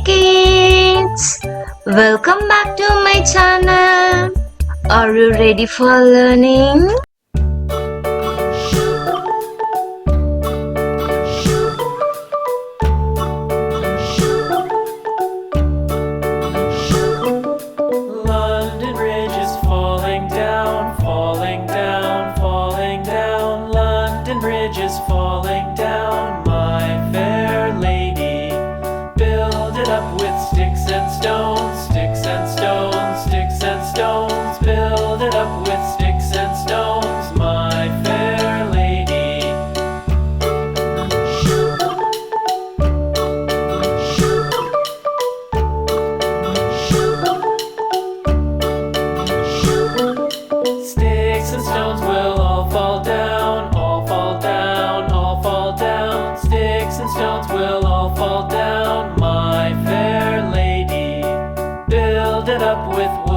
kids! Welcome back to my channel. Are you ready for learning? London Bridge is falling down, falling down, falling down. London Bridge is falling down, my fair lady. Build it up with sticks and stones, sticks and stones, sticks and stones. Build it up with sticks and stones, my fair lady. Sticks and stones will all fall down, all fall down, all fall down. Sticks and stones will all fall down, my fair lady. Build it up with